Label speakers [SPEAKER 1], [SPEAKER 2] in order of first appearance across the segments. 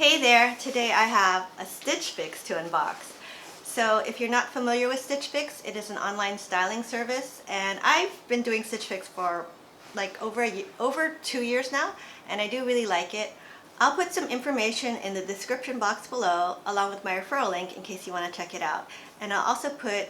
[SPEAKER 1] Hey there, today I have a Stitchfix to unbox. So if you're not familiar with Stitchfix, it is an online styling service, and I've been doing Stitchfix for like over 2 years now, and I do really like it. I'll put some information in the description box below along with my referral link in case you want to check it out. And I'll also put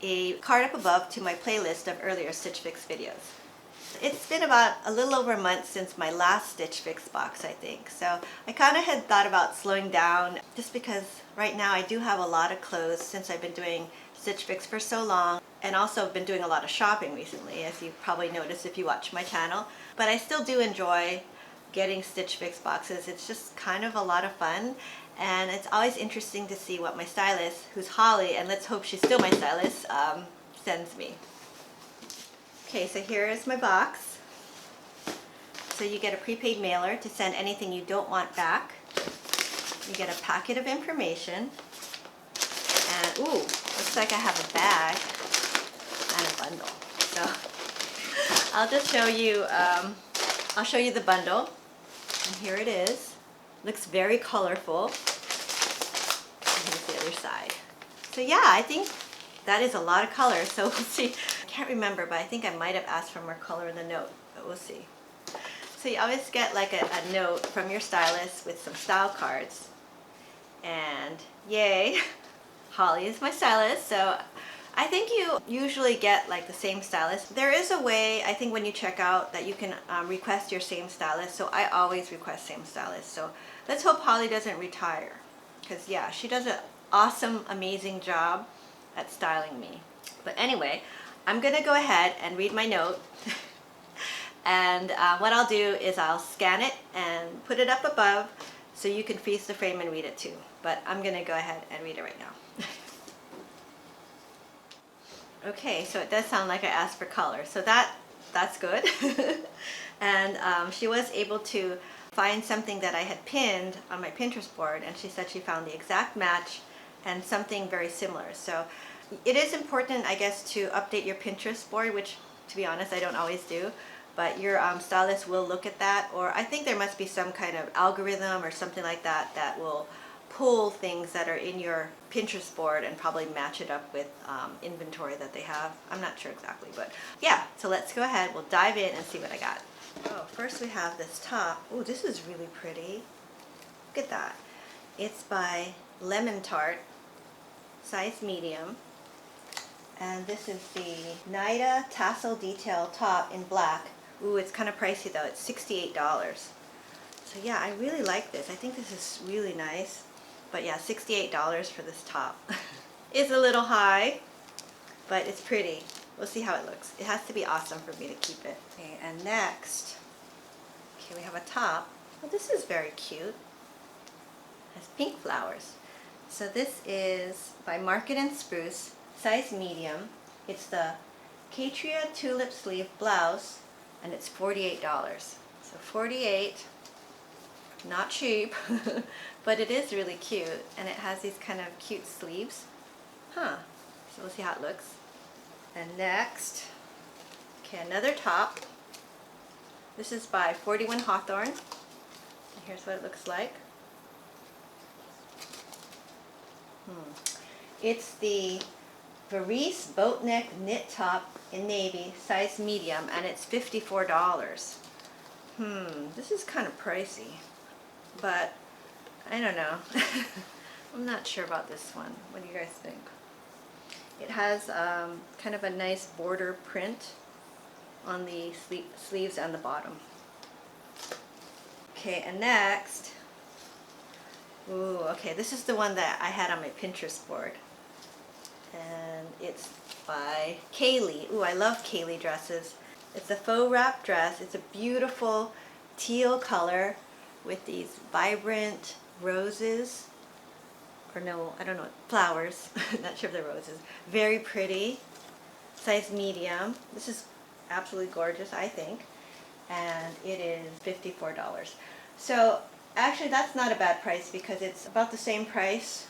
[SPEAKER 1] a card up above to my playlist of earlier Stitchfix videos. It's been about a little over a month since my last Stitch Fix box, I think. So I kind of had thought about slowing down just because right now I do have a lot of clothes since I've been doing Stitch Fix for so long, and also been doing a lot of shopping recently, as you probably noticed if you watch my channel. But I still do enjoy getting Stitch Fix boxes. It's just kind of a lot of fun, and it's always interesting to see what my stylist, who's Holly, and let's hope she's still my stylist, sends me. Okay, so here is my box. So you get a prepaid mailer to send anything you don't want back. You get a packet of information. And ooh, looks like I have a bag and a bundle. So I'll just show you, I'll show you the bundle. And here it is. Looks very colorful. And here's the other side. So yeah, I think that is a lot of color. So we'll see. I can't remember, but I think I might have asked for more color in the note, but we'll see. So you always get like a note from your stylist with some style cards. And yay, Holly is my stylist, so I think you usually get like the same stylist. There is a way, I think, when you check out that you can request your same stylist, so I always request same stylist. So let's hope Holly doesn't retire, because yeah, she does an awesome, amazing job at styling me. But anyway, I'm gonna go ahead and read my note. And what I'll do is I'll scan it and put it up above so you can freeze the frame and read it too. But I'm gonna go ahead and read it right now. Okay, so it does sound like I asked for color, so that's good. And she was able to find something that I had pinned on my Pinterest board, and she said she found the exact match and something very similar. So it is important, I guess, to update your Pinterest board, which, to be honest, I don't always do. But your stylist will look at that, or I think there must be some kind of algorithm or something like that that will pull things that are in your Pinterest board and probably match it up with inventory that they have. I'm not sure exactly, but yeah. So let's go ahead. We'll dive in and see what I got. Oh, first we have this top. Oh, this is really pretty. Look at that. It's by Lemon Tart, size medium. And this is the Neida Tassel Detail Top in black. Ooh, it's kind of pricey though. It's $68. So yeah, I really like this. I think this is really nice. But yeah, $68 for this top. It's a little high, but it's pretty. We'll see how it looks. It has to be awesome for me to keep it. Okay, and next, okay, we have a top. Oh, this is very cute. It has pink flowers. So this is by Market and Spruce, size medium. It's the Caitria Tulip Sleeve Blouse, and it's $48. So $48, not cheap, but it is really cute, and it has these kind of cute sleeves. Huh, so we'll see how it looks. And next, okay, another top. This is by 41 Hawthorn. And here's what it looks like. It's the Varese Boatneck knit top in navy, size medium, and it's $54. This is kind of pricey, but I don't know. I'm not sure about this one. What do you guys think? It has kind of a nice border print on the sleeves and the bottom. Okay, and next, ooh, okay, this is the one that I had on my Pinterest board. And it's by KAILEIGH. Ooh, I love KAILEIGH dresses. It's a faux wrap dress. It's a beautiful teal color with these vibrant roses. Or no, I don't know, flowers. Not sure if they're roses. Very pretty. Size medium. This is absolutely gorgeous, I think. And it is $54. So actually that's not a bad price because it's about the same price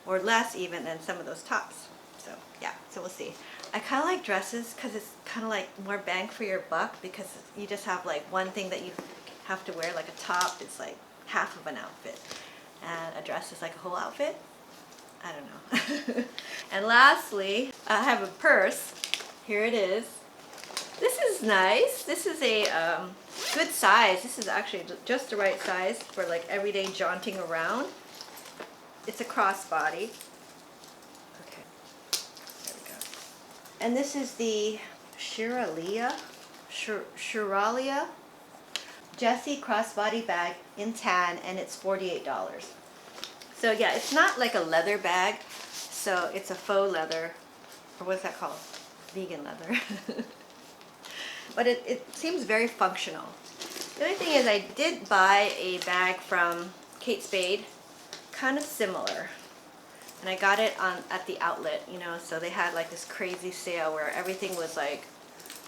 [SPEAKER 1] or less even than some of those tops. So yeah, so we'll see. I kind of like dresses because it's kind of like more bang for your buck, because you just have like one thing that you have to wear, like a top. It's like half of an outfit. and a dress is like a whole outfit. I don't know. And lastly, I have a purse. Here it is. This is nice. This is a good size. This is actually just the right size for like everyday jaunting around. It's a crossbody. Okay, there we go. And this is the SHIRALEAH Jessie crossbody bag in tan, and it's $48. So yeah, it's not like a leather bag, so it's a faux leather, or what's that called? Vegan leather. But it seems very functional. The only thing is I did buy a bag from Kate Spade, kind of similar. And I got it at the outlet, you know, so they had like this crazy sale where everything was like,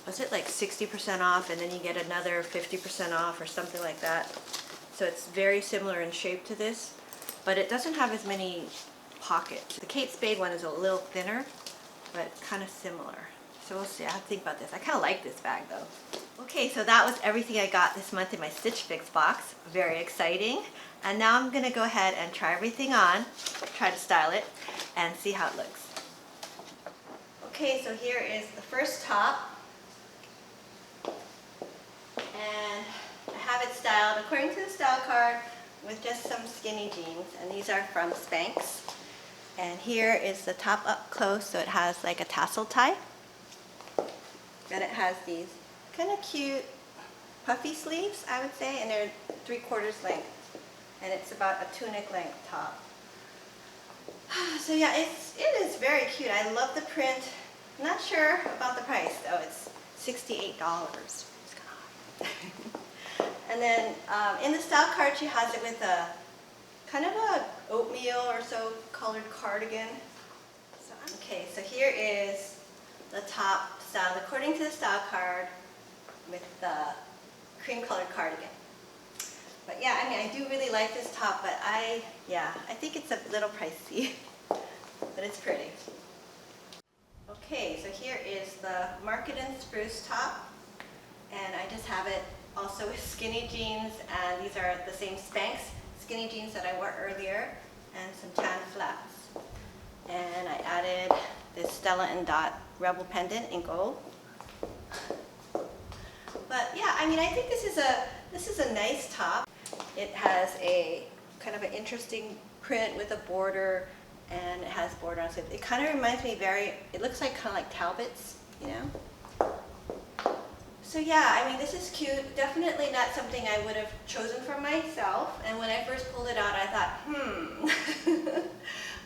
[SPEAKER 1] was it like 60% off, and then you get another 50% off or something like that. So it's very similar in shape to this, but it doesn't have as many pockets. The Kate Spade one is a little thinner, but kind of similar. So we'll see. I have to think about this. I kind of like this bag though. Okay, so that was everything I got this month in my Stitchfix box. Very exciting. And now I'm going to go ahead and try everything on, try to style it, and see how it looks. Okay, so here is the first top. And I have it styled according to the style card with just some skinny jeans. And these are from Spanx. And here is the top up close, so it has like a tassel tie. Then it has these kind of cute puffy sleeves, I would say, and they're 3/4 length. And it's about a tunic length top. So yeah, it is very cute. I love the print. I'm not sure about the price though. It's $68. It's kind of high. And then in the style card, she has it with a kind of a oatmeal or so colored cardigan. Okay, so here is the top style according to the style card with the cream colored cardigan. But yeah, I mean, I do really like this top, but I think it's a little pricey, but it's pretty. Okay, so here is the Market & Spruce top, and I just have it also with skinny jeans, and these are the same Spanx skinny jeans that I wore earlier, and some tan flats. And I added this Stella & Dot Rebel pendant in gold. But yeah, I mean, I think this is a nice top. It has a kind of an interesting print with a border, and it has border on it. It kind of reminds me it looks like kind of like Talbot's, you know? So yeah, I mean, this is cute. Definitely not something I would have chosen for myself. And when I first pulled it out, I thought,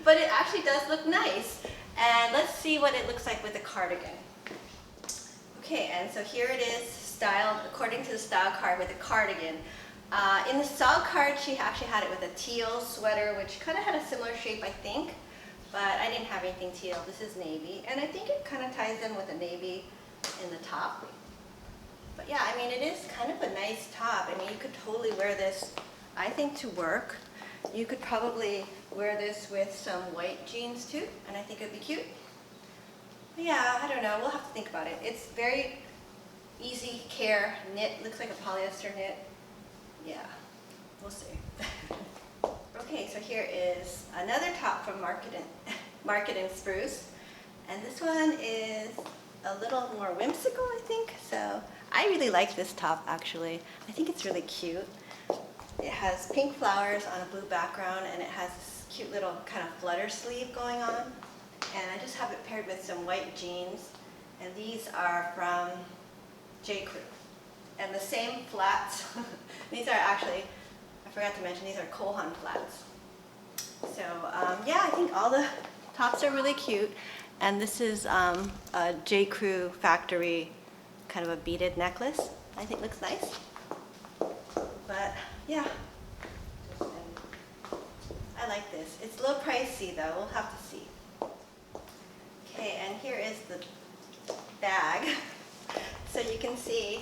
[SPEAKER 1] But it actually does look nice. And let's see what it looks like with the cardigan. Okay, and so here it is, styled according to the style card with a cardigan. In the style card, she actually had it with a teal sweater, which kind of had a similar shape, I think. But I didn't have anything teal. This is navy. And I think it kind of ties in with a navy in the top. But yeah, I mean, it is kind of a nice top. I mean, you could totally wear this, I think, to work. You could probably wear this with some white jeans too, and I think it'd be cute. But yeah, I don't know. We'll have to think about it. It's very easy care knit. Looks like a polyester knit. Yeah, we'll see. Okay, so here is another top from Market & Spruce, and this one is a little more whimsical, I think. So I really like this top, actually. I think it's really cute. It has pink flowers on a blue background, and it has this cute little kind of flutter sleeve going on. And I just have it paired with some white jeans, and these are from J. Crew. And the same flats. These are actually, I forgot to mention, these are Kohan flats. So yeah, I think all the tops are really cute. And this is a J. Crew factory, kind of a beaded necklace. I think looks nice. But yeah, I like this. It's a little pricey though, we'll have to see. Okay, and here is the bag. So you can see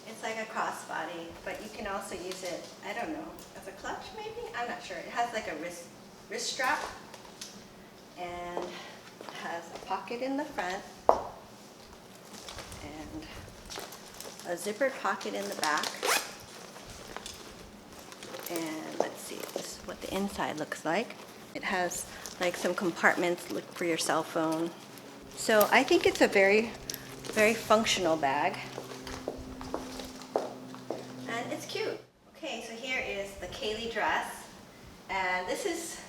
[SPEAKER 1] it's like a crossbody, but you can also use it, I don't know, as a clutch maybe? I'm not sure. It has like a wrist strap, and it has a pocket in the front, and a zippered pocket in the back. And let's see, this what the inside looks like. It has like some compartments look for your cell phone. So I think it's a very, very functional bag. And it's cute. Okay, so here is the KAILEIGH dress. And this is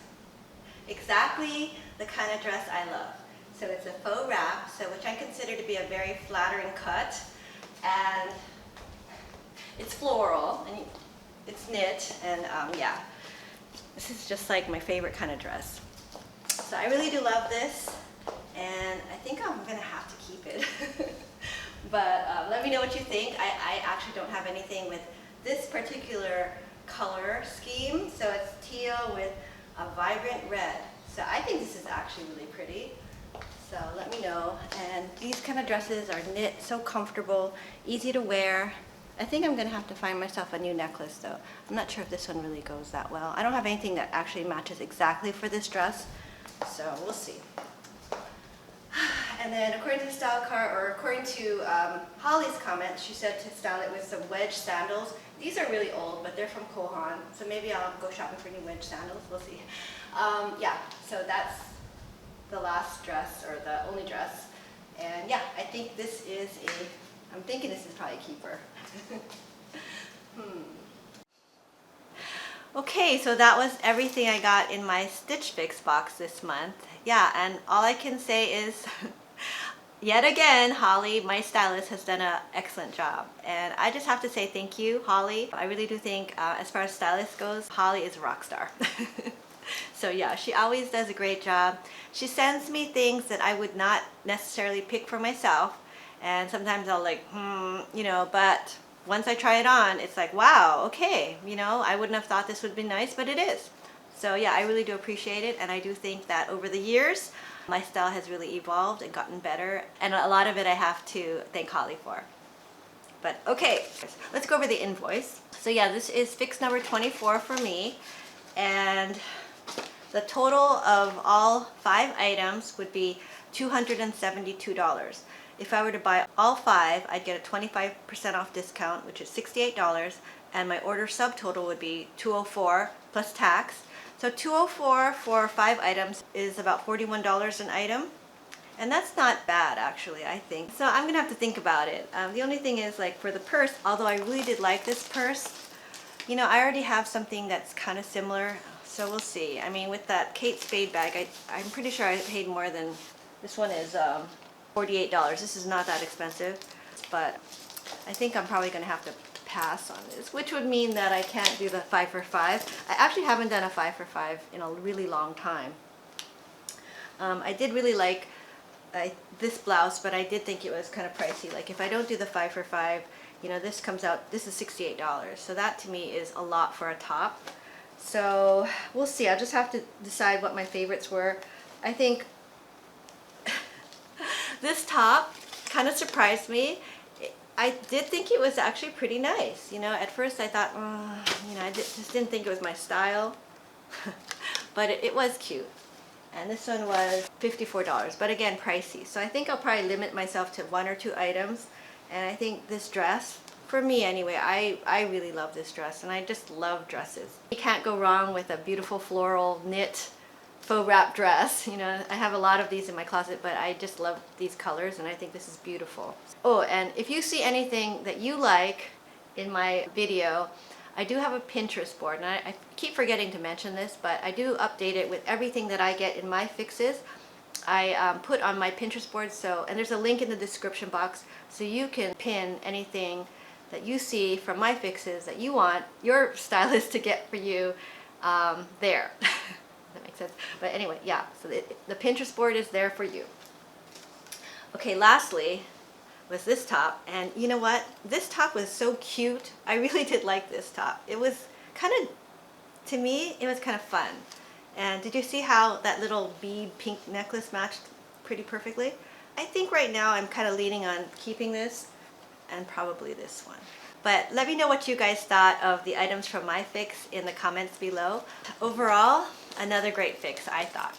[SPEAKER 1] exactly the kind of dress I love. So it's a faux wrap, so which I consider to be a very flattering cut. And it's floral, and it's knit, and yeah. This is just like my favorite kind of dress. So I really do love this, and I think I'm gonna have to keep it. But let me know what you think. I actually don't have anything with this particular color scheme. So it's teal with a vibrant red. So I think this is actually really pretty. So let me know. And these kind of dresses are knit, so comfortable, easy to wear. I think I'm gonna have to find myself a new necklace though. I'm not sure if this one really goes that well. I don't have anything that actually matches exactly for this dress, so we'll see. And then according to the style card, or according to Holly's comments, she said to style it with some wedge sandals. These are really old, but they're from Kohan, so maybe I'll go shopping for new wedge sandals, we'll see. Yeah, so that's the last dress, or the only dress. And yeah, I think this is I'm thinking this is probably a keeper. Okay, so that was everything I got in my Stitchfix box this month. Yeah, and all I can say is, yet again, Holly, my stylist, has done an excellent job. And I just have to say thank you, Holly. I really do think, as far as stylist goes, Holly is a rock star. So yeah, she always does a great job. She sends me things that I would not necessarily pick for myself. And sometimes I'll like, you know, but once I try it on, it's like, wow, okay, you know, I wouldn't have thought this would be nice, but it is. So yeah, I really do appreciate it, and I do think that over the years, my style has really evolved and gotten better, and a lot of it I have to thank Holly for. But okay, let's go over the invoice. So yeah, this is fix number 24 for me, and the total of all 5 items would be $272. If I were to buy all 5, I'd get a 25% off discount, which is $68, and my order subtotal would be $204 plus tax. So $204 for 5 items is about $41 an item, and that's not bad actually, I think. So I'm gonna have to think about it. The only thing is, like, for the purse, although I really did like this purse, you know, I already have something that's kind of similar, so we'll see. I mean, with that Kate Spade bag, I'm pretty sure I paid more than, this one is $48. This is not that expensive, but I think I'm probably going to have to pass on this, which would mean that I can't do the 5 for 5. I actually haven't done a 5 for 5 in a really long time. I did really like this blouse, but I did think it was kind of pricey. Like, if I don't do the 5 for 5, you know, this comes out, this is $68. So that to me is a lot for a top. So we'll see. I'll just have to decide what my favorites were. I think this top kind of surprised me. I did think it was actually pretty nice. You know, at first I thought, you know, I just didn't think it was my style. But it was cute. And this one was $54, but again, pricey. So I think I'll probably limit myself to 1 or 2 items. And I think this dress, for me anyway, I really love this dress, and I just love dresses. You can't go wrong with a beautiful floral knit faux wrap dress. You know, I have a lot of these in my closet, but I just love these colors, and I think this is beautiful. Oh, and if you see anything that you like in my video, I do have a Pinterest board, and I keep forgetting to mention this, but I do update it with everything that I get in my fixes. I put on my Pinterest board, so, and there's a link in the description box, so you can pin anything that you see from my fixes that you want your stylist to get for you there. That makes sense. But anyway, yeah, so the Pinterest board is there for you. Okay, lastly was this top, and you know what? This top was so cute. I really did like this top. It was kind of, to me, it was kind of fun. And did you see how that little bead pink necklace matched pretty perfectly? I think right now I'm kind of leaning on keeping this and probably this one. But let me know what you guys thought of the items from my fix in the comments below. Overall, another great fix, I thought.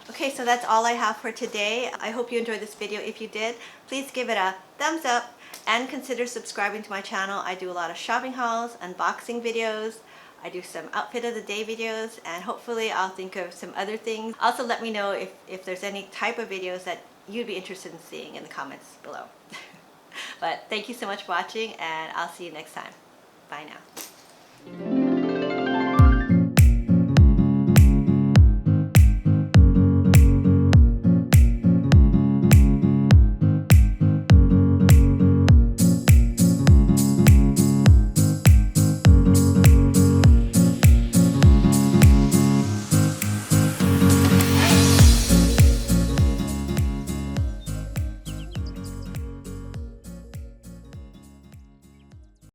[SPEAKER 1] Okay, so that's all I have for today. I hope you enjoyed this video. If you did, please give it a thumbs up and consider subscribing to my channel. I do a lot of shopping hauls, unboxing videos, I do some outfit of the day videos, and hopefully I'll think of some other things. Also let me know if there's any type of videos that you'd be interested in seeing in the comments below. But thank you so much for watching, and I'll see you next time. Bye now.